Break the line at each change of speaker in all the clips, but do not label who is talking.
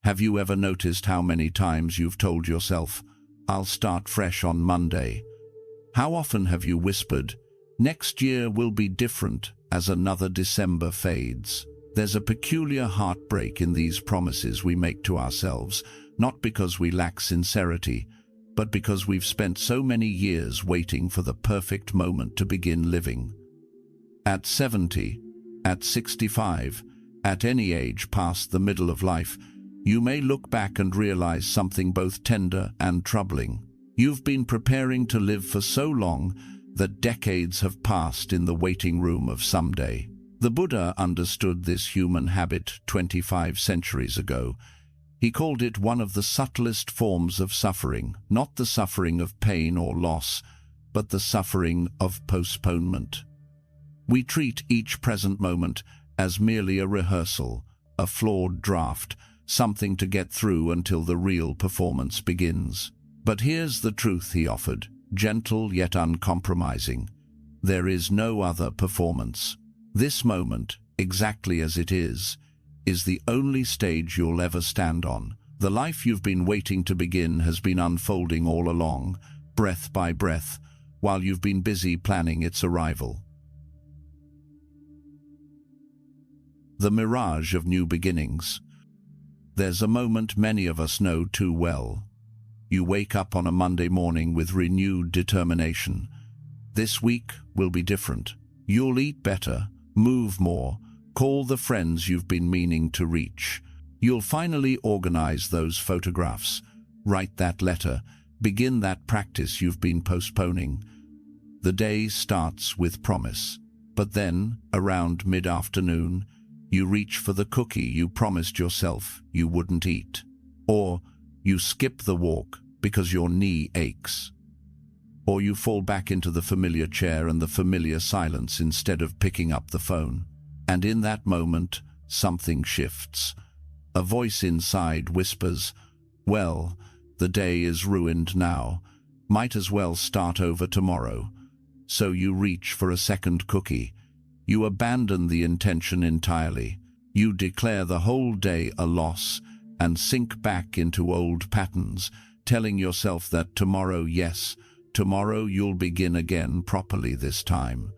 Have you ever noticed how many times you've told yourself, "I'll start fresh on Monday"? How often have you whispered, "Next year will be different," as another December fades? There's a peculiar heartbreak in these promises we make to ourselves, not because we lack sincerity, but because we've spent so many years waiting for the perfect moment to begin living. At 70, at 65, at any age past the middle of life, you may look back and realize something both tender and troubling. You've been preparing to live for so long that decades have passed in the waiting room of someday. The Buddha understood this human habit 25 centuries ago. He called it one of the subtlest forms of suffering, not the suffering of pain or loss, but the suffering of postponement. We treat each present moment as merely a rehearsal, a flawed draft, something to get through until the real performance begins. But here's the truth he offered, gentle yet uncompromising. There is no other performance. This moment, exactly as it is the only stage you'll ever stand on. The life you've been waiting to begin has been unfolding all along, breath by breath, while you've been busy planning its arrival. The mirage of new beginnings. There's a moment many of us know too well. You wake up on a Monday morning with renewed determination. This week will be different. You'll eat better, move more, call the friends you've been meaning to reach. You'll finally organize those photographs, write that letter, begin that practice you've been postponing. The day starts with promise. But then, around mid-afternoon, you reach for the cookie you promised yourself you wouldn't eat. Or you skip the walk because your knee aches. Or you fall back into the familiar chair and the familiar silence instead of picking up the phone. And in that moment, something shifts. A voice inside whispers, "Well, the day is ruined now. Might as well start over tomorrow." So you reach for a second cookie. You abandon the intention entirely. You declare the whole day a loss and sink back into old patterns, telling yourself that tomorrow, yes, tomorrow you'll begin again properly this time.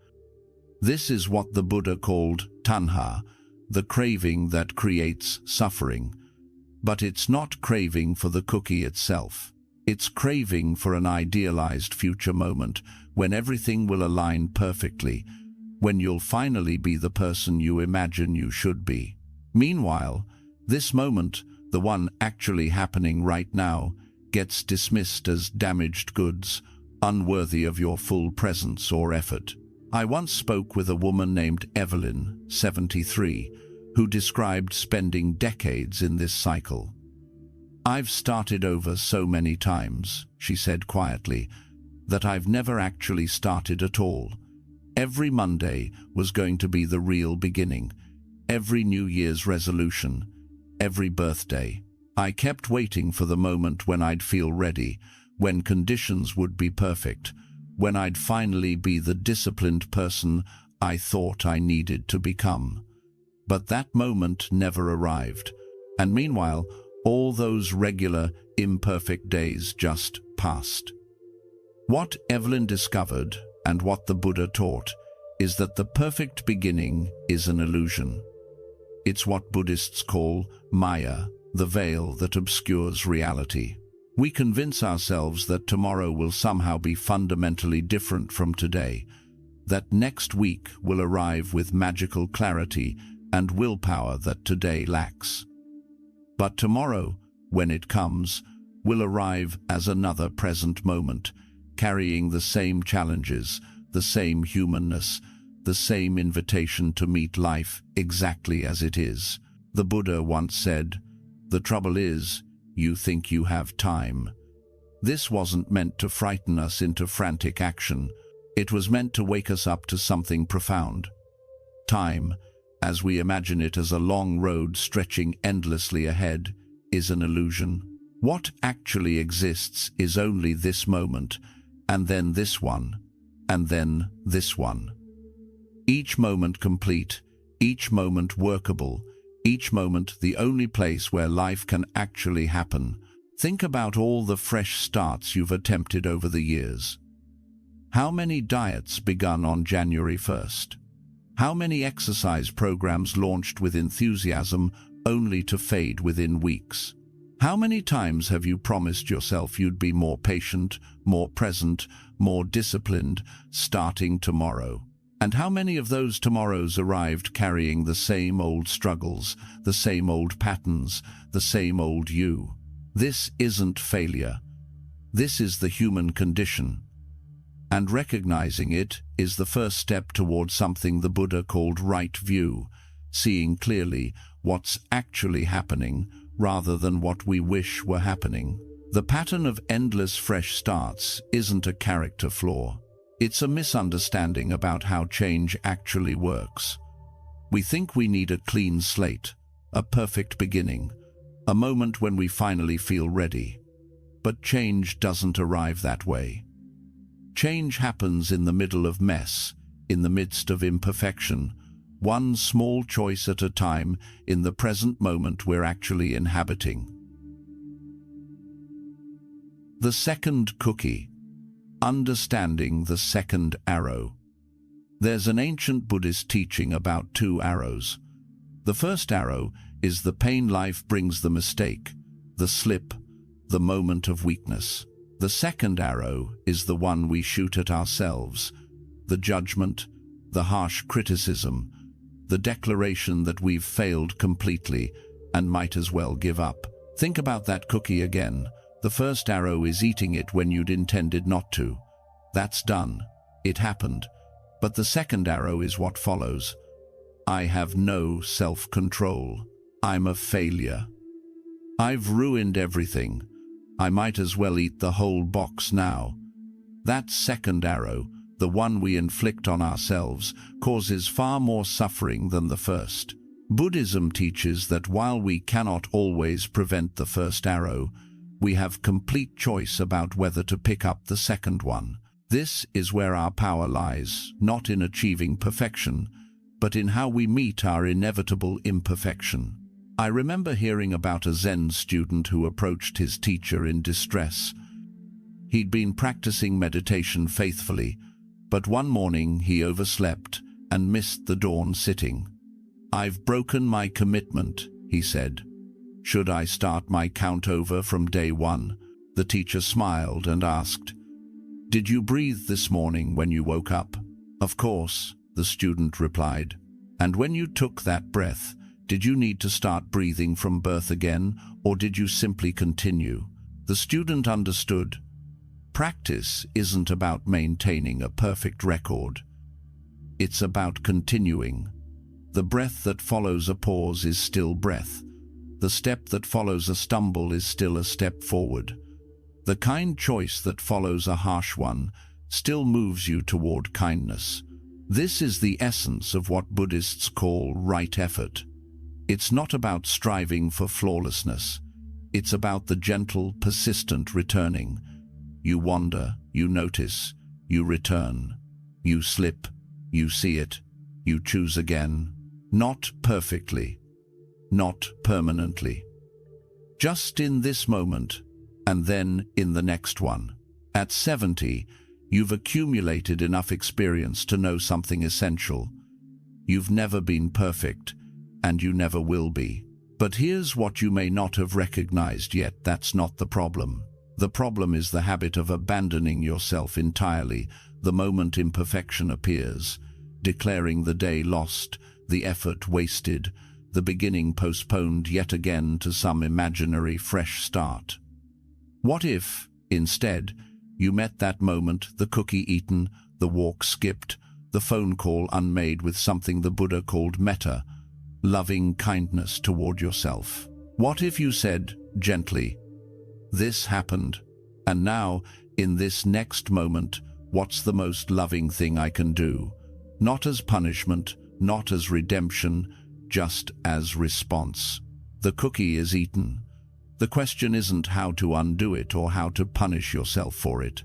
This is what the Buddha called tanha, the craving that creates suffering. But it's not craving for the cookie itself. It's craving for an idealized future moment when everything will align perfectly, when you'll finally be the person you imagine you should be. Meanwhile, this moment, the one actually happening right now, gets dismissed as damaged goods, unworthy of your full presence or effort. I once spoke with a woman named Evelyn, 73, who described spending decades in this cycle. "I've started over so many times," she said quietly, "that I've never actually started at all. Every Monday was going to be the real beginning, every New Year's resolution, every birthday. I kept waiting for the moment when I'd feel ready, when conditions would be perfect, when I'd finally be the disciplined person I thought I needed to become. But that moment never arrived, and meanwhile, all those regular, imperfect days just passed." What Evelyn discovered, and what the Buddha taught, is that the perfect beginning is an illusion. It's what Buddhists call Maya, the veil that obscures reality. We convince ourselves that tomorrow will somehow be fundamentally different from today, that next week will arrive with magical clarity and willpower that today lacks. But tomorrow, when it comes, will arrive as another present moment, carrying the same challenges, the same humanness, the same invitation to meet life exactly as it is. The Buddha once said, "The trouble is, you think you have time." This wasn't meant to frighten us into frantic action. It was meant to wake us up to something profound. Time, as we imagine it as a long road stretching endlessly ahead, is an illusion. What actually exists is only this moment, and then this one, and then this one. Each moment complete, each moment workable, Each moment the only place where life can actually happen. Think about all the fresh starts you've attempted over the years. How many diets begun on January 1st? How many exercise programs launched with enthusiasm only to fade within weeks? How many times have you promised yourself you'd be more patient, more present, more disciplined, starting tomorrow? And how many of those tomorrows arrived carrying the same old struggles, the same old patterns, the same old you? This isn't failure. This is the human condition. And recognizing it is the first step toward something the Buddha called right view, seeing clearly what's actually happening rather than what we wish were happening. The pattern of endless fresh starts isn't a character flaw. It's a misunderstanding about how change actually works. We think we need a clean slate, a perfect beginning, a moment when we finally feel ready. But change doesn't arrive that way. Change happens in the middle of mess, in the midst of imperfection, one small choice at a time in the present moment we're actually inhabiting. The second cookie. Understanding the second arrow. There's an ancient Buddhist teaching about two arrows. The first arrow is the pain life brings, the mistake, the slip, the moment of weakness. The second arrow is the one we shoot at ourselves, the judgment, the harsh criticism, the declaration that we've failed completely and might as well give up. Think about that cookie again. The first arrow is eating it when you'd intended not to. That's done. It happened. But the second arrow is what follows. I have no self-control. I'm a failure. I've ruined everything. I might as well eat the whole box now. That second arrow, the one we inflict on ourselves, causes far more suffering than the first. Buddhism teaches that while we cannot always prevent the first arrow, we have complete choice about whether to pick up the second one. This is where our power lies, not in achieving perfection, but in how we meet our inevitable imperfection. I remember hearing about a Zen student who approached his teacher in distress. He'd been practicing meditation faithfully, but one morning he overslept and missed the dawn sitting. "I've broken my commitment," he said. "Should I start my count over from day one?" The teacher smiled and asked, "Did you breathe this morning when you woke up?" "Of course," the student replied. "And when you took that breath, did you need to start breathing from birth again, or did you simply continue?" The student understood. Practice isn't about maintaining a perfect record. It's about continuing. The breath that follows a pause is still breath. The step that follows a stumble is still a step forward. The kind choice that follows a harsh one still moves you toward kindness. This is the essence of what Buddhists call right effort. It's not about striving for flawlessness. It's about the gentle, persistent returning. You wander, you notice, you return. You slip, you see it, you choose again. Not perfectly, not permanently. Just in this moment, and then in the next one. At 70, you've accumulated enough experience to know something essential. You've never been perfect, and you never will be. But here's what you may not have recognized yet: that's not the problem. The problem is the habit of abandoning yourself entirely the moment imperfection appears, declaring the day lost, the effort wasted, the beginning postponed yet again to some imaginary fresh start. What if, instead, you met that moment, the cookie eaten, the walk skipped, the phone call unmade, with something the Buddha called metta, loving kindness toward yourself? What if you said, gently, "This happened, and now, in this next moment, what's the most loving thing I can do?" Not as punishment, not as redemption, just as response. The cookie is eaten. The question isn't how to undo it or how to punish yourself for it.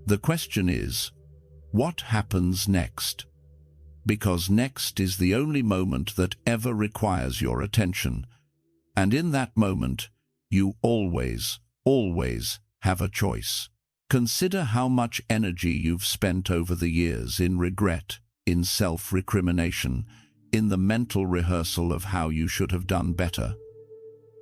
The question is, what happens next? because next is the only moment that ever requires your attention. And in that moment, you always have a choice. Consider how much energy you've spent over the years in regret, in self-recrimination, in the mental rehearsal of how you should have done better.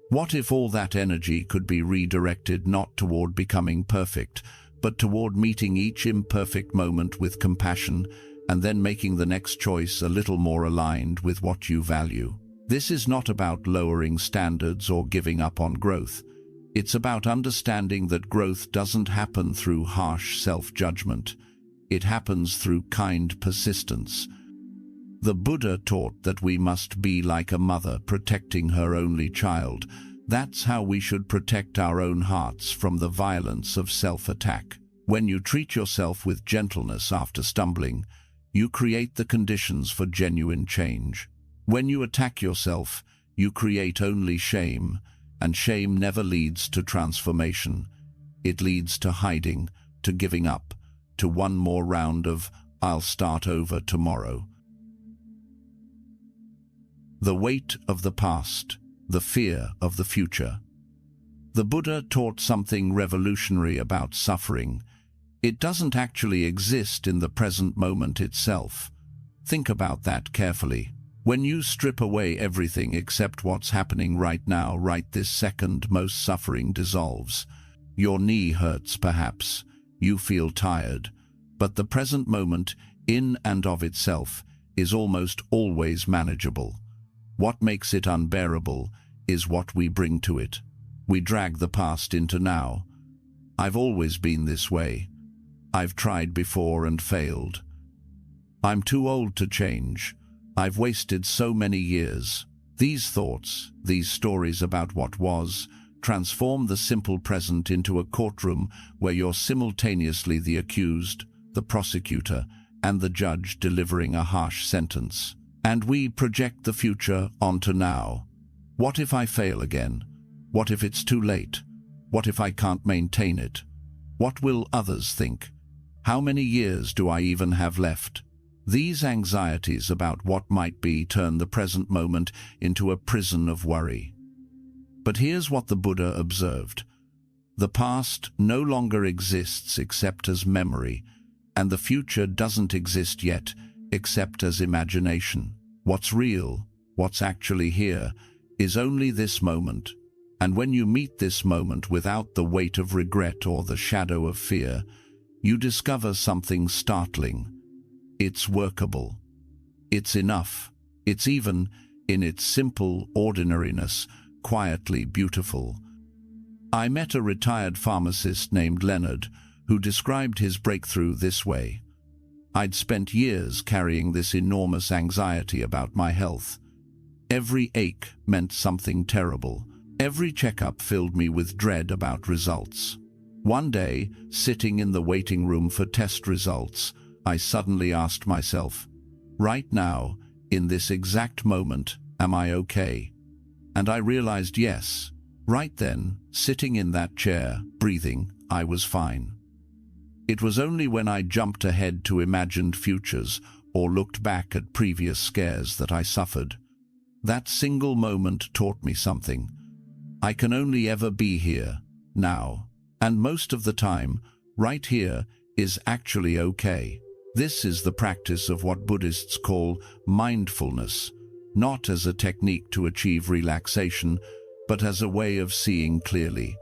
What if all that energy could be redirected not toward becoming perfect, but toward meeting each imperfect moment with compassion and then making the next choice a little more aligned with what you value? This is not about lowering standards or giving up on growth. It's about understanding that growth doesn't happen through harsh self-judgment. It happens through kind persistence. The Buddha taught that we must be like a mother protecting her only child. That's how we should protect our own hearts from the violence of self-attack. When you treat yourself with gentleness after stumbling, you create the conditions for genuine change. When you attack yourself, you create only shame, and shame never leads to transformation. It leads to hiding, to giving up, to one more round of "I'll start over tomorrow." The weight of the past, the fear of the future. The Buddha taught something revolutionary about suffering. It doesn't actually exist in the present moment itself. Think about that carefully. When you strip away everything except what's happening right now, right this second, most suffering dissolves. Your knee hurts perhaps, you feel tired, but the present moment, in and of itself, is almost always manageable. What makes it unbearable is what we bring to it. We drag the past into now. I've always been this way. I've tried before and failed. I'm too old to change. I've wasted so many years. These thoughts, these stories about what was, transform the simple present into a courtroom where you're simultaneously the accused, the prosecutor, and the judge delivering a harsh sentence. And we project the future onto now. What if I fail again? What if it's too late? What if I can't maintain it? What will others think? How many years do I even have left? These anxieties about what might be turn the present moment into a prison of worry. But here's what the Buddha observed. The past no longer exists except as memory, and the future doesn't exist yet except as imagination. What's real, what's actually here, is only this moment. And when you meet this moment without the weight of regret or the shadow of fear, you discover something startling. It's workable. It's enough. It's even, in its simple ordinariness, quietly beautiful. I met a retired pharmacist named Leonard who described his breakthrough this way. I'd spent years carrying this enormous anxiety about my health. Every ache meant something terrible. Every checkup filled me with dread about results. One day, sitting in the waiting room for test results, I suddenly asked myself, right now, in this exact moment, am I okay? And I realized yes. Right then, sitting in that chair, breathing, I was fine. It was only when I jumped ahead to imagined futures or looked back at previous scares that I suffered. That single moment taught me something. I can only ever be here, now. And most of the time, right here is actually okay. This is the practice of what Buddhists call mindfulness, not as a technique to achieve relaxation, but as a way of seeing clearly.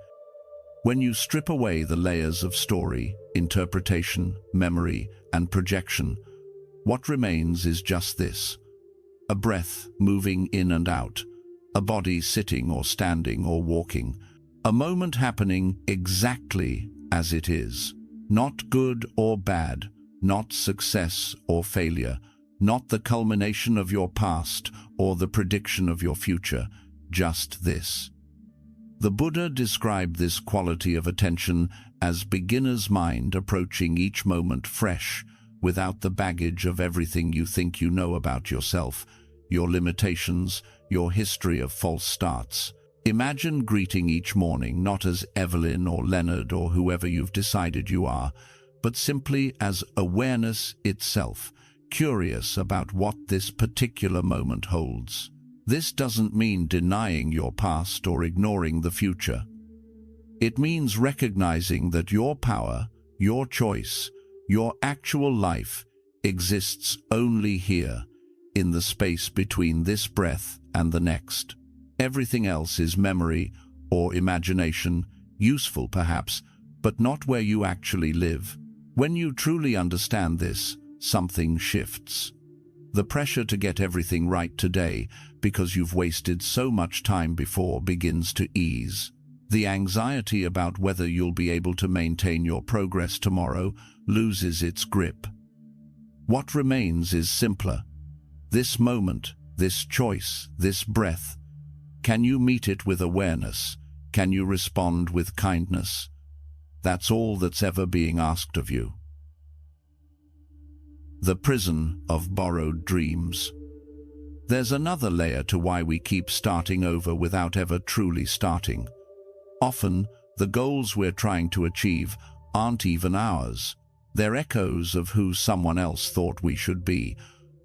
When you strip away the layers of story, interpretation, memory, and projection, what remains is just this: a breath moving in and out, a body sitting or standing or walking, a moment happening exactly as it is, not good or bad, not success or failure, not the culmination of your past or the prediction of your future, just this. The Buddha described this quality of attention as beginner's mind approaching each moment fresh, without the baggage of everything you think you know about yourself, your limitations, your history of false starts. Imagine greeting each morning not as Evelyn or Leonard or whoever you've decided you are, but simply as awareness itself, curious about what this particular moment holds. This doesn't mean denying your past or ignoring the future. It means recognizing that your power, your choice, your actual life exists only here, in the space between this breath and the next. Everything else is memory or imagination, useful perhaps, but not where you actually live. When you truly understand this, something shifts. The pressure to get everything right today because you've wasted so much time before begins to ease. The anxiety about whether you'll be able to maintain your progress tomorrow loses its grip. What remains is simpler. This moment, this choice, this breath. Can you meet it with awareness? Can you respond with kindness? That's all that's ever being asked of you. The prison of borrowed dreams. There's another layer to why we keep starting over without ever truly starting. Often, the goals we're trying to achieve aren't even ours. They're echoes of who someone else thought we should be,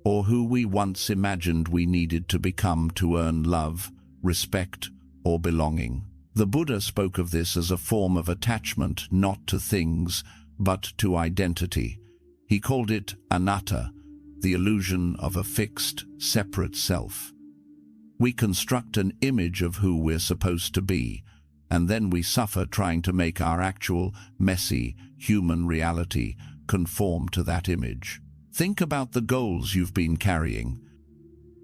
or who we once imagined we needed to become to earn love, respect, or belonging. The Buddha spoke of this as a form of attachment not to things, but to identity. He called it anatta, the illusion of a fixed, separate self. We construct an image of who we're supposed to be, and then we suffer trying to make our actual, messy, human reality conform to that image. Think about the goals you've been carrying.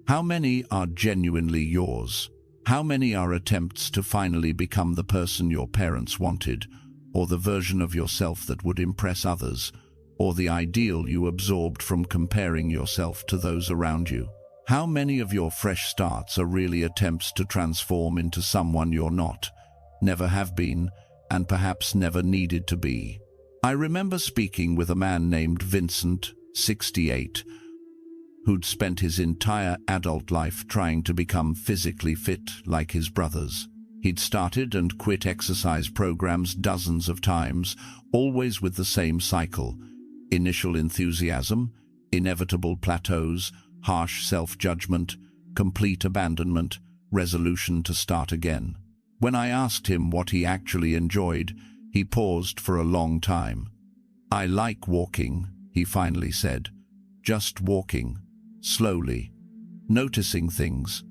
How many are genuinely yours? How many are attempts to finally become the person your parents wanted, or the version of yourself that would impress others, or the ideal you absorbed from comparing yourself to those around you? How many of your fresh starts are really attempts to transform into someone you're not, never have been, and perhaps never needed to be? I remember speaking with a man named Vincent, 68, who'd spent his entire adult life trying to become physically fit like his brothers. He'd started and quit exercise programs dozens of times, always with the same cycle: initial enthusiasm, inevitable plateaus, harsh self-judgment, complete abandonment, resolution to start again. When I asked him what he actually enjoyed, he paused for a long time. "I like walking," he finally said. "Just walking, slowly, noticing things."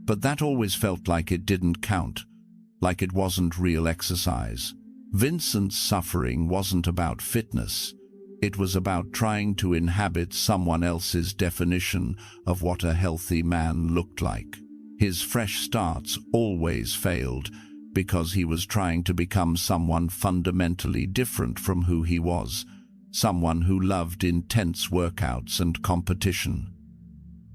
But that always felt like it didn't count, like it wasn't real exercise. Vincent's suffering wasn't about fitness. It was about trying to inhabit someone else's definition of what a healthy man looked like. His fresh starts always failed because he was trying to become someone fundamentally different from who he was, someone who loved intense workouts and competition.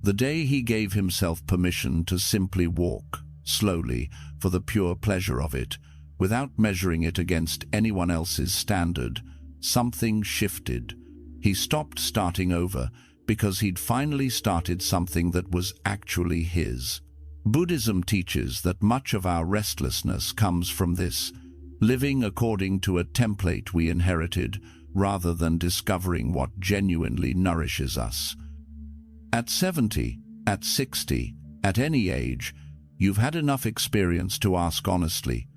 The day he gave himself permission to simply walk, slowly, for the pure pleasure of it, without measuring it against anyone else's standard, something shifted. He stopped starting over because he'd finally started something that was actually his. Buddhism teaches that much of our restlessness comes from this, living according to a template we inherited, rather than discovering what genuinely nourishes us. At 70, at 60, at any age, you've had enough experience to ask honestly,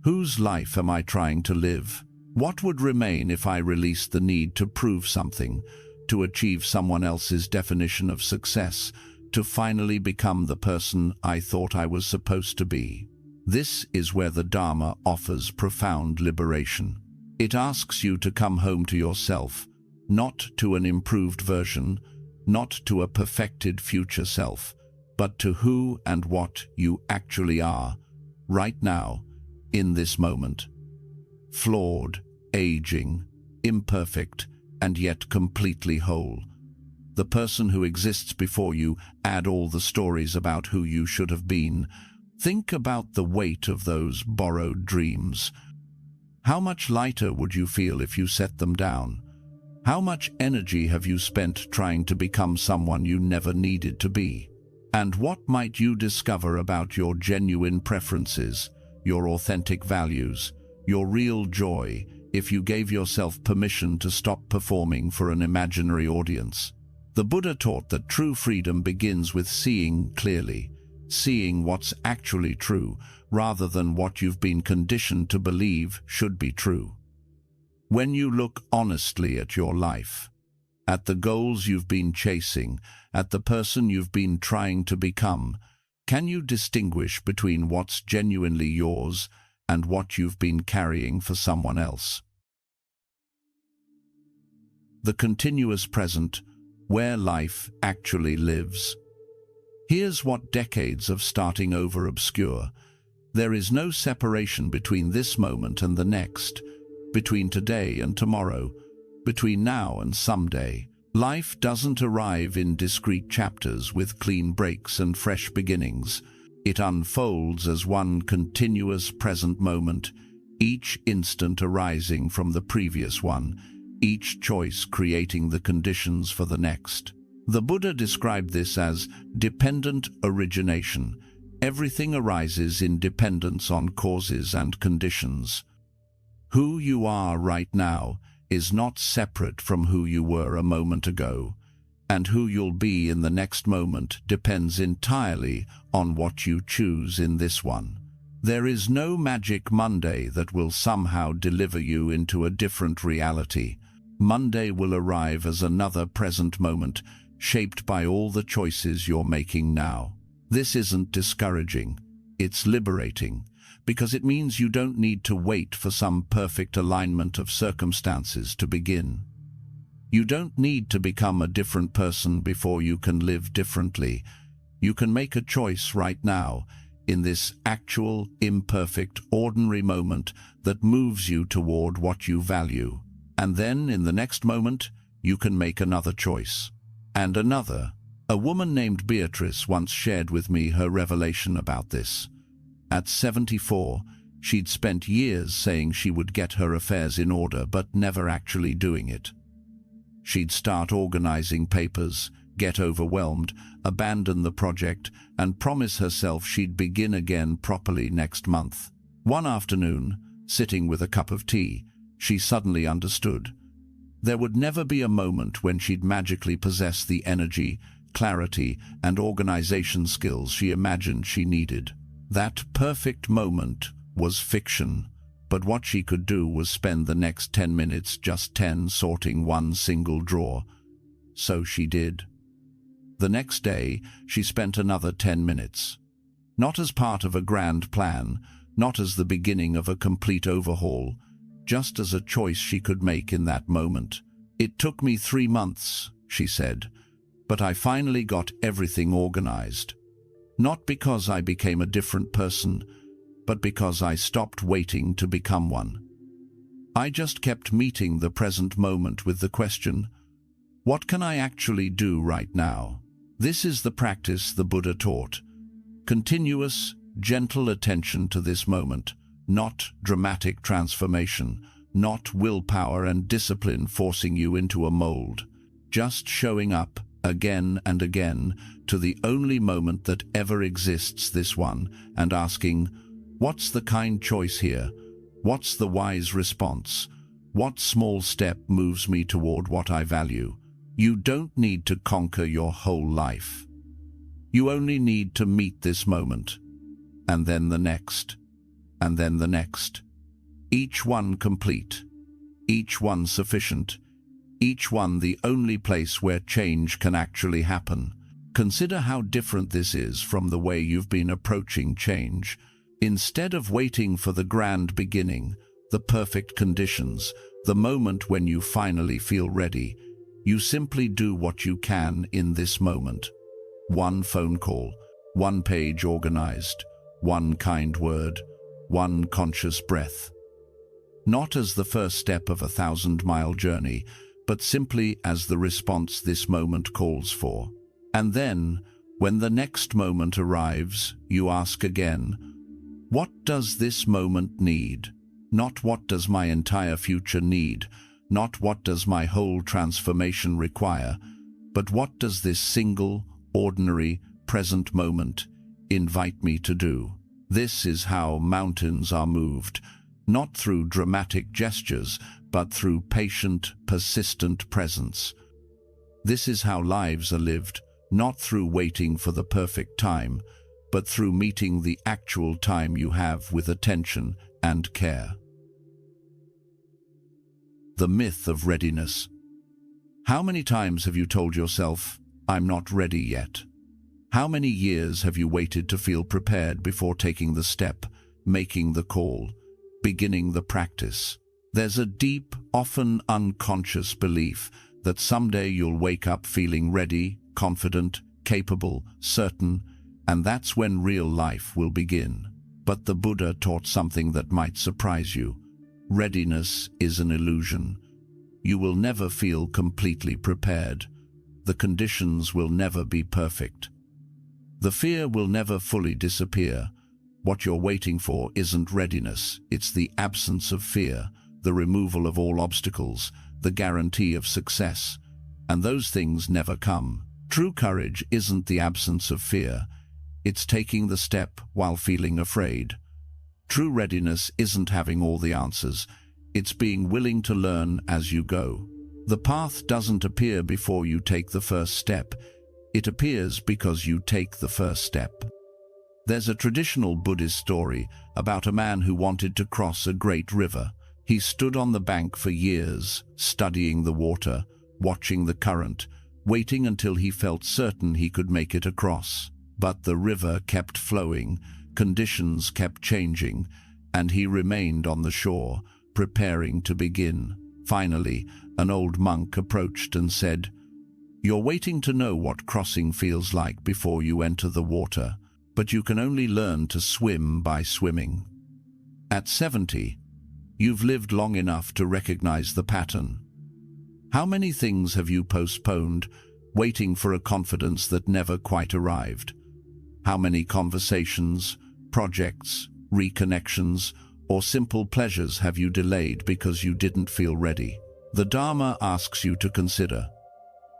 whose life am I trying to live? What would remain if I released the need to prove something, to achieve someone else's definition of success, to finally become the person I thought I was supposed to be? This is where the Dharma offers profound liberation. It asks you to come home to yourself, not to an improved version, not to a perfected future self, but to who and what you actually are, right now, in this moment. Flawed, aging, imperfect, and yet completely whole. The person who exists before you, add all the stories about who you should have been. Think about the weight of those borrowed dreams. How much lighter would you feel if you set them down? How much energy have you spent trying to become someone you never needed to be? And what might you discover about your genuine preferences, your authentic values, your real joy, if you gave yourself permission to stop performing for an imaginary audience? The Buddha taught that true freedom begins with seeing clearly, seeing what's actually true, rather than what you've been conditioned to believe should be true. When you look honestly at your life, at the goals you've been chasing, at the person you've been trying to become, can you distinguish between what's genuinely yours and what you've been carrying for someone else? The continuous present, where life actually lives. Here's what decades of starting over obscure. There is no separation between this moment and the next, between today and tomorrow, between now and someday. Life doesn't arrive in discrete chapters with clean breaks and fresh beginnings. It unfolds as one continuous present moment, each instant arising from the previous one, each choice creating the conditions for the next. The Buddha described this as dependent origination. Everything arises in dependence on causes and conditions. Who you are right now is not separate from who you were a moment ago, and who you'll be in the next moment depends entirely on what you choose in this one. There is no magic Monday that will somehow deliver you into a different reality. Monday will arrive as another present moment, shaped by all the choices you're making now. This isn't discouraging, it's liberating, because it means you don't need to wait for some perfect alignment of circumstances to begin. You don't need to become a different person before you can live differently. You can make a choice right now, in this actual, imperfect, ordinary moment that moves you toward what you value. And then, in the next moment, you can make another choice. And another. A woman named Beatrice once shared with me her revelation about this. At 74, she'd spent years saying she would get her affairs in order, but never actually doing it. She'd start organizing papers, get overwhelmed, abandon the project, and promise herself she'd begin again properly next month. One afternoon, sitting with a cup of tea, she suddenly understood. There would never be a moment when she'd magically possess the energy, clarity, and organization skills she imagined she needed. That perfect moment was fiction, but what she could do was spend the next 10 minutes sorting one single drawer. So she did. The next day, she spent another 10 minutes. Not as part of a grand plan, not as the beginning of a complete overhaul, just as a choice she could make in that moment. It took me 3 months, she said, but I finally got everything organized. Not because I became a different person, but because I stopped waiting to become one. I just kept meeting the present moment with the question, what can I actually do right now? This is the practice the Buddha taught. Continuous, gentle attention to this moment, not dramatic transformation, not willpower and discipline forcing you into a mold. Just showing up, again and again, to the only moment that ever exists, this one, and asking, what's the kind choice here? What's the wise response? What small step moves me toward what I value? You don't need to conquer your whole life. You only need to meet this moment, and then the next, and then the next. Each one complete, each one sufficient, each one the only place where change can actually happen. Consider how different this is from the way you've been approaching change. Instead of waiting for the grand beginning, the perfect conditions, the moment when you finally feel ready, you simply do what you can in this moment. One phone call, one page organized, one kind word, one conscious breath. Not as the first step of a 1,000-mile journey, but simply as the response this moment calls for. And then, when the next moment arrives, you ask again, what does this moment need? Not what does my entire future need, not what does my whole transformation require, but what does this single, ordinary, present moment invite me to do? This is how mountains are moved, not through dramatic gestures, but through patient, persistent presence. This is how lives are lived, not through waiting for the perfect time, but through meeting the actual time you have with attention and care. The myth of readiness. How many times have you told yourself, "I'm not ready yet"? How many years have you waited to feel prepared before taking the step, making the call, beginning the practice? There's a deep, often unconscious belief that someday you'll wake up feeling ready, confident, capable, certain, and that's when real life will begin. But the Buddha taught something that might surprise you. Readiness is an illusion. You will never feel completely prepared. The conditions will never be perfect. The fear will never fully disappear. What you're waiting for isn't readiness, it's the absence of fear, the removal of all obstacles, the guarantee of success. And those things never come. True courage isn't the absence of fear. It's taking the step while feeling afraid. True readiness isn't having all the answers. It's being willing to learn as you go. The path doesn't appear before you take the first step. It appears because you take the first step. There's a traditional Buddhist story about a man who wanted to cross a great river. He stood on the bank for years, studying the water, watching the current, waiting until he felt certain he could make it across. But the river kept flowing, conditions kept changing, and he remained on the shore, preparing to begin. Finally, an old monk approached and said, "You're waiting to know what crossing feels like before you enter the water, but you can only learn to swim by swimming." At 70, you've lived long enough to recognize the pattern. How many things have you postponed, waiting for a confidence that never quite arrived? How many conversations, projects, reconnections, or simple pleasures have you delayed because you didn't feel ready? The Dharma asks you to consider,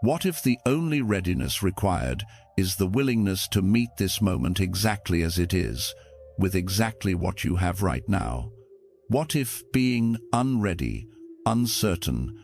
what if the only readiness required is the willingness to meet this moment exactly as it is, with exactly what you have right now? What if being unready, uncertain,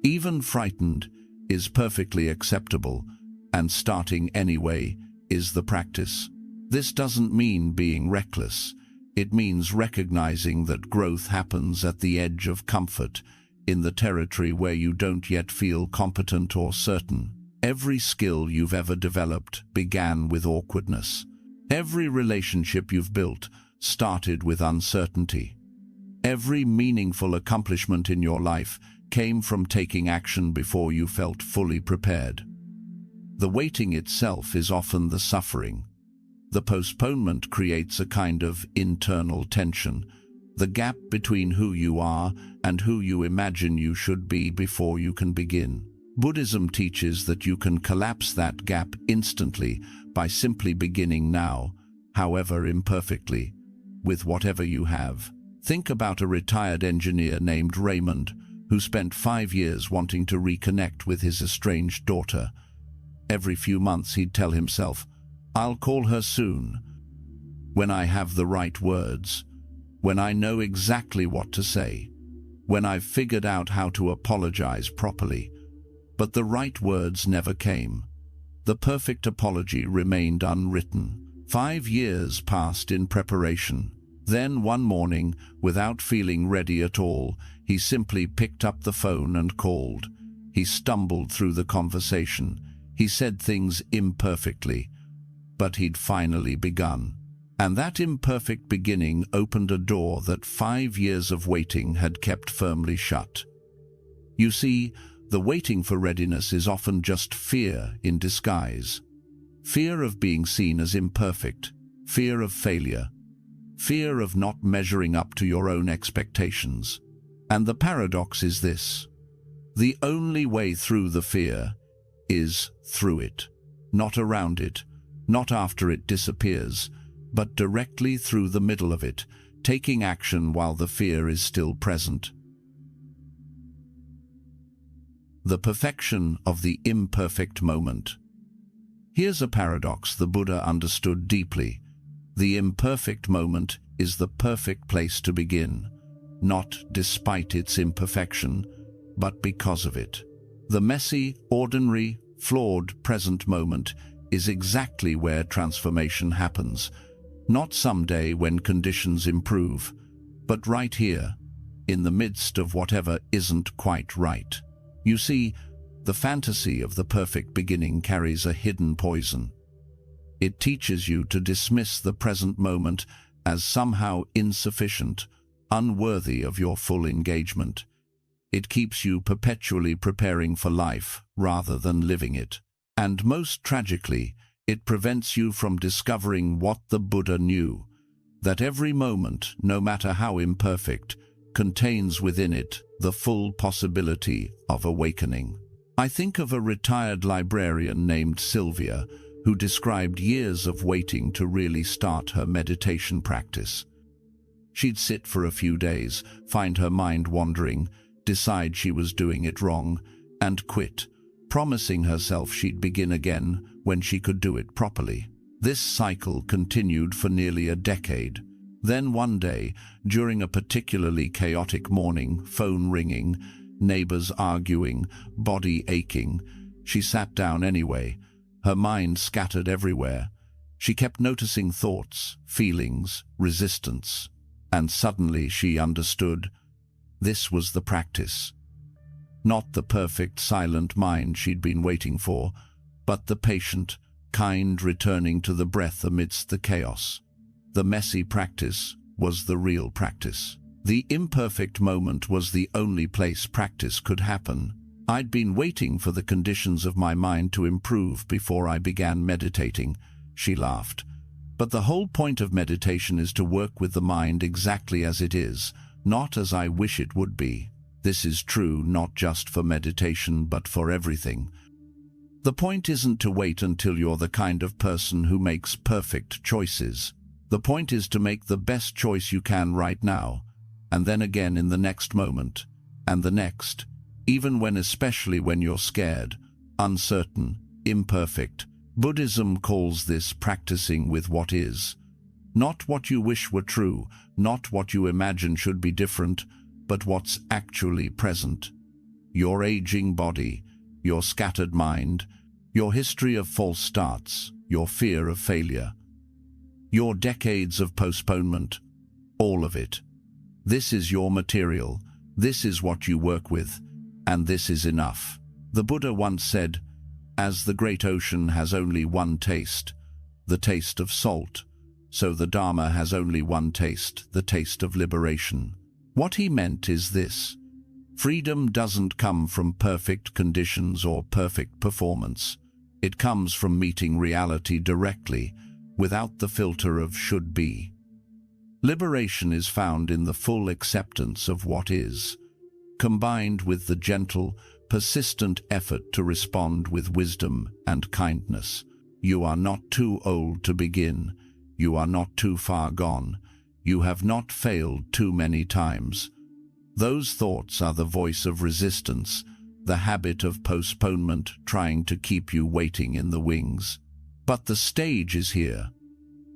even frightened, is perfectly acceptable, and starting anyway is the practice? This doesn't mean being reckless. It means recognizing that growth happens at the edge of comfort, in the territory where you don't yet feel competent or certain. Every skill you've ever developed began with awkwardness. Every relationship you've built started with uncertainty. Every meaningful accomplishment in your life came from taking action before you felt fully prepared. The waiting itself is often the suffering. The postponement creates a kind of internal tension, the gap between who you are and who you imagine you should be before you can begin. Buddhism teaches that you can collapse that gap instantly by simply beginning now, however imperfectly, with whatever you have. Think about a retired engineer named Raymond, who spent 5 years wanting to reconnect with his estranged daughter. Every few months he'd tell himself, "I'll call her soon, when I have the right words, when I know exactly what to say, when I've figured out how to apologize properly." But the right words never came. The perfect apology remained unwritten. 5 years passed in preparation. Then one morning, without feeling ready at all, he simply picked up the phone and called. He stumbled through the conversation. He said things imperfectly, but he'd finally begun. And that imperfect beginning opened a door that 5 years of waiting had kept firmly shut. You see, the waiting for readiness is often just fear in disguise. Fear of being seen as imperfect, fear of failure, fear of not measuring up to your own expectations. And the paradox is this: the only way through the fear is through it, not around it, not after it disappears, but directly through the middle of it, taking action while the fear is still present. The perfection of the imperfect moment. Here's a paradox the Buddha understood deeply. The imperfect moment is the perfect place to begin, not despite its imperfection, but because of it. The messy, ordinary, flawed present moment is exactly where transformation happens, not someday when conditions improve, but right here, in the midst of whatever isn't quite right. You see, the fantasy of the perfect beginning carries a hidden poison. It teaches you to dismiss the present moment as somehow insufficient, unworthy of your full engagement. It keeps you perpetually preparing for life rather than living it. And most tragically, it prevents you from discovering what the Buddha knew, that every moment, no matter how imperfect, contains within it the full possibility of awakening. I think of a retired librarian named Sylvia, who described years of waiting to really start her meditation practice. She'd sit for a few days, find her mind wandering, decide she was doing it wrong, and quit, promising herself she'd begin again when she could do it properly. This cycle continued for nearly a decade. Then one day, during a particularly chaotic morning, phone ringing, neighbors arguing, body aching, she sat down anyway, her mind scattered everywhere. She kept noticing thoughts, feelings, resistance, and suddenly she understood. This was the practice. Not the perfect, silent mind she'd been waiting for, but the patient, kind returning to the breath amidst the chaos. The messy practice was the real practice. The imperfect moment was the only place practice could happen. I'd been waiting for the conditions of my mind to improve before I began meditating, she laughed. But the whole point of meditation is to work with the mind exactly as it is, not as I wish it would be. This is true not just for meditation, but for everything. The point isn't to wait until you're the kind of person who makes perfect choices. The point is to make the best choice you can right now, and then again in the next moment, and the next, especially when you're scared, uncertain, imperfect. Buddhism calls this practicing with what is. Not what you wish were true, not what you imagine should be different, but what's actually present. Your aging body, your scattered mind, your history of false starts, your fear of failure, your decades of postponement, all of it. This is your material, this is what you work with, and this is enough. The Buddha once said, "As the great ocean has only one taste, the taste of salt, so the Dharma has only one taste, the taste of liberation." What he meant is this: freedom doesn't come from perfect conditions or perfect performance. It comes from meeting reality directly, without the filter of should be. Liberation is found in the full acceptance of what is, combined with the gentle, persistent effort to respond with wisdom and kindness. You are not too old to begin. You are not too far gone. You have not failed too many times. Those thoughts are the voice of resistance, the habit of postponement trying to keep you waiting in the wings. But the stage is here.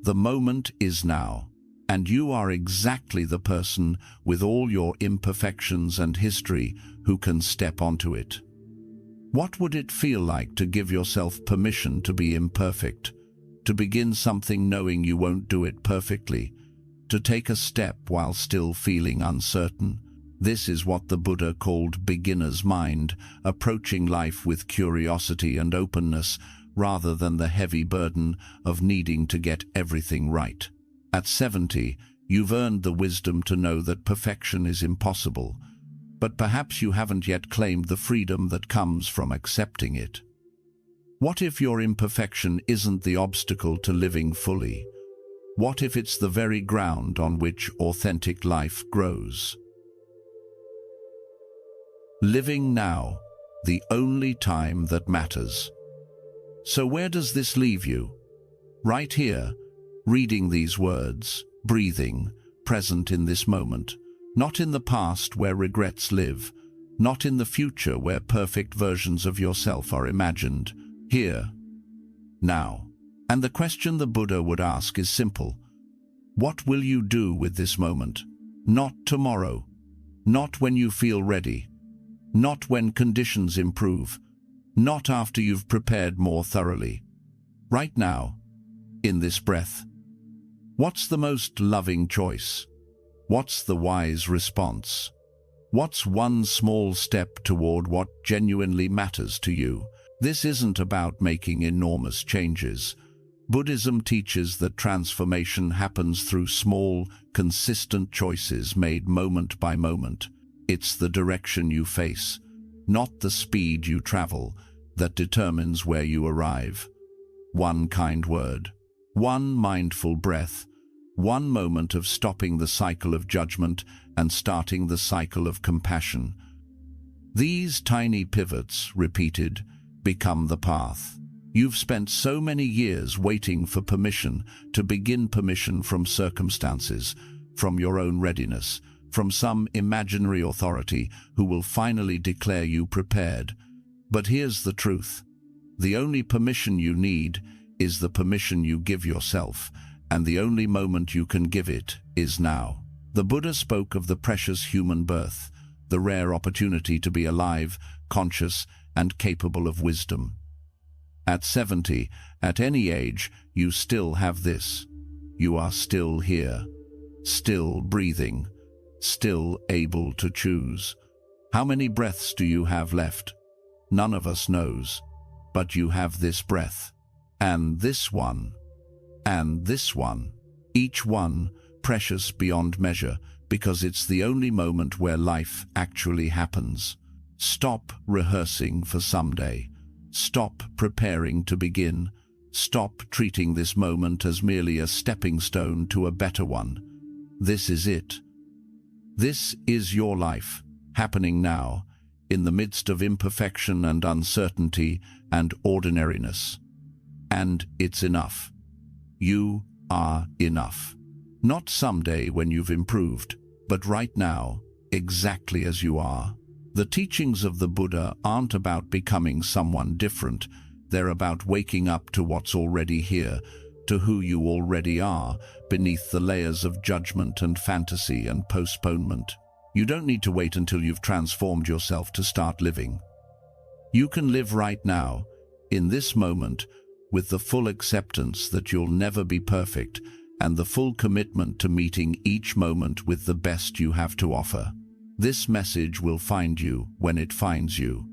The moment is now. And you are exactly the person, with all your imperfections and history, who can step onto it. What would it feel like to give yourself permission to be imperfect, to begin something knowing you won't do it perfectly, to take a step while still feeling uncertain? This is what the Buddha called beginner's mind, approaching life with curiosity and openness, rather than the heavy burden of needing to get everything right. At 70, you've earned the wisdom to know that perfection is impossible, but perhaps you haven't yet claimed the freedom that comes from accepting it. What if your imperfection isn't the obstacle to living fully? What if it's the very ground on which authentic life grows? Living now, the only time that matters. So where does this leave you? Right here, reading these words, breathing, present in this moment, not in the past where regrets live, not in the future where perfect versions of yourself are imagined. Here, now. And the question the Buddha would ask is simple. What will you do with this moment? Not tomorrow, not when you feel ready, not when conditions improve, not after you've prepared more thoroughly. Right now, in this breath. What's the most loving choice? What's the wise response? What's one small step toward what genuinely matters to you? This isn't about making enormous changes. Buddhism teaches that transformation happens through small, consistent choices made moment by moment. It's the direction you face, not the speed you travel, that determines where you arrive. One kind word, one mindful breath, one moment of stopping the cycle of judgment and starting the cycle of compassion. These tiny pivots, repeated, become the path. You've spent so many years waiting for permission to begin, permission from circumstances, from your own readiness, from some imaginary authority who will finally declare you prepared. But here's the truth. The only permission you need is the permission you give yourself, and the only moment you can give it is now. The Buddha spoke of the precious human birth, the rare opportunity to be alive, conscious, and capable of wisdom. At 70, at any age, you still have this. You are still here, still breathing, still able to choose. How many breaths do you have left? None of us knows. But you have this breath, and this one, and this one, each one precious beyond measure, because it's the only moment where life actually happens. Stop rehearsing for someday. Stop preparing to begin. Stop treating this moment as merely a stepping stone to a better one. This is it. This is your life, happening now, in the midst of imperfection and uncertainty and ordinariness. And it's enough. You are enough. Not someday when you've improved, but right now, exactly as you are. The teachings of the Buddha aren't about becoming someone different. They're about waking up to what's already here, to who you already are, beneath the layers of judgment and fantasy and postponement. You don't need to wait until you've transformed yourself to start living. You can live right now, in this moment, with the full acceptance that you'll never be perfect and the full commitment to meeting each moment with the best you have to offer. This message will find you when it finds you.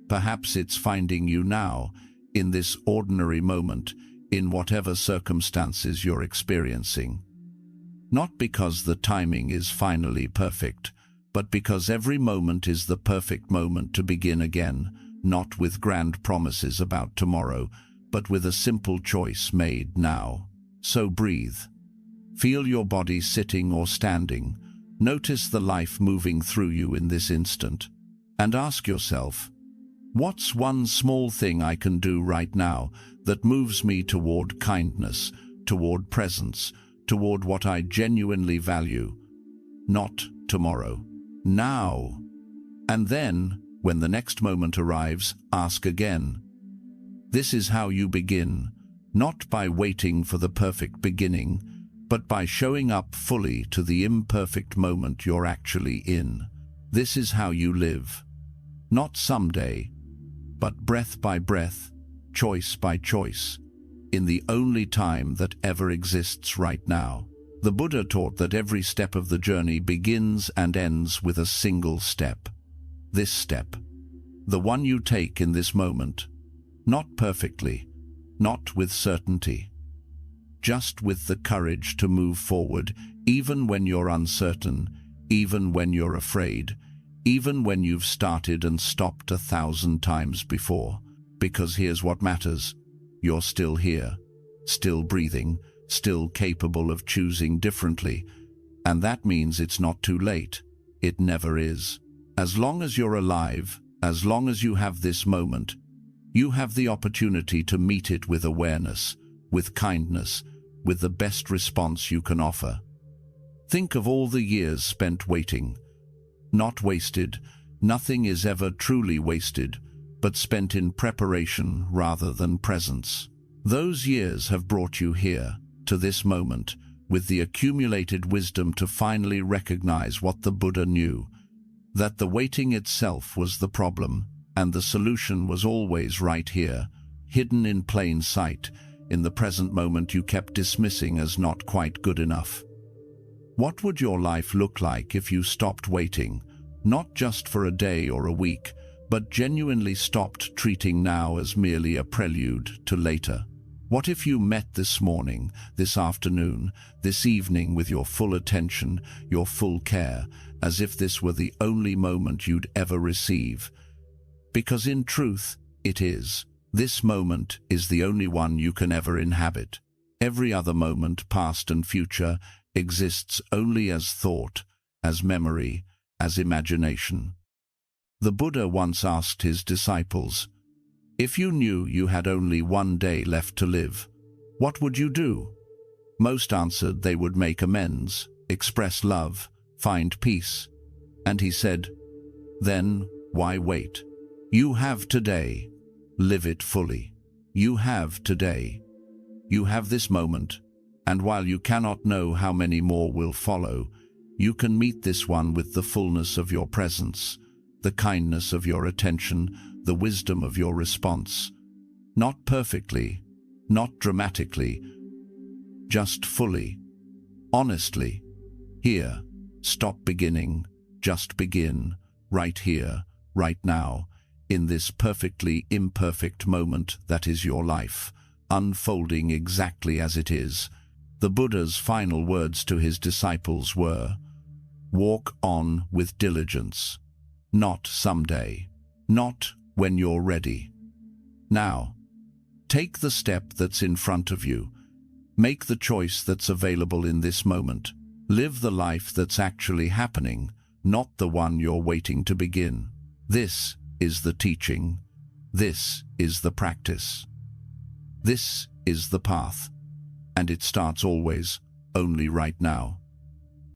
Perhaps it's finding you now, in this ordinary moment, in whatever circumstances you're experiencing. Not because the timing is finally perfect, but because every moment is the perfect moment to begin again, not with grand promises about tomorrow, but with a simple choice made now. So breathe. Feel your body sitting or standing. Notice the life moving through you in this instant. And ask yourself, what's one small thing I can do right now that moves me toward kindness, toward presence, toward what I genuinely value? Not tomorrow. Now. And then, when the next moment arrives, ask again. This is how you begin, not by waiting for the perfect beginning, but by showing up fully to the imperfect moment you're actually in. This is how you live. Not someday, but breath by breath, choice by choice, in the only time that ever exists right now. The Buddha taught that every step of the journey begins and ends with a single step. This step, the one you take in this moment, not perfectly, not with certainty, just with the courage to move forward, even when you're uncertain, even when you're afraid, even when you've started and stopped 1,000 times before. Because here's what matters. You're still here, still breathing, still capable of choosing differently. And that means it's not too late. It never is. As long as you're alive, as long as you have this moment, you have the opportunity to meet it with awareness, with kindness, with the best response you can offer. Think of all the years spent waiting. Not wasted. Nothing is ever truly wasted, but spent in preparation rather than presence. Those years have brought you here, to this moment, with the accumulated wisdom to finally recognize what the Buddha knew. that the waiting itself was the problem, and the solution was always right here, hidden in plain sight, in the present moment you kept dismissing as not quite good enough. What would your life look like if you stopped waiting, not just for a day or a week, but genuinely stopped treating now as merely a prelude to later? What if you met this morning, this afternoon, this evening with your full attention, your full care, as if this were the only moment you'd ever receive? Because in truth, it is. This moment is the only one you can ever inhabit. Every other moment, past and future, exists only as thought, as memory, as imagination. The Buddha once asked his disciples, "If you knew you had only one day left to live, what would you do?" Most answered they would make amends, express love, find peace. And he said, "Then why wait? You have today. Live it fully. You have today. You have this moment, and while you cannot know how many more will follow, you can meet this one with the fullness of your presence, the kindness of your attention, the wisdom of your response. Not perfectly, not dramatically, just fully, honestly. Here, stop beginning, just begin, right here, right now, in this perfectly imperfect moment that is your life, unfolding exactly as it is. The Buddha's final words to his disciples were, "Walk on with diligence. Not someday. Not when you're ready. Now. Take the step that's in front of you. Make the choice that's available in this moment. Live the life that's actually happening, not the one you're waiting to begin." This is the teaching. This is the practice. This is the path. And it starts always, only right now.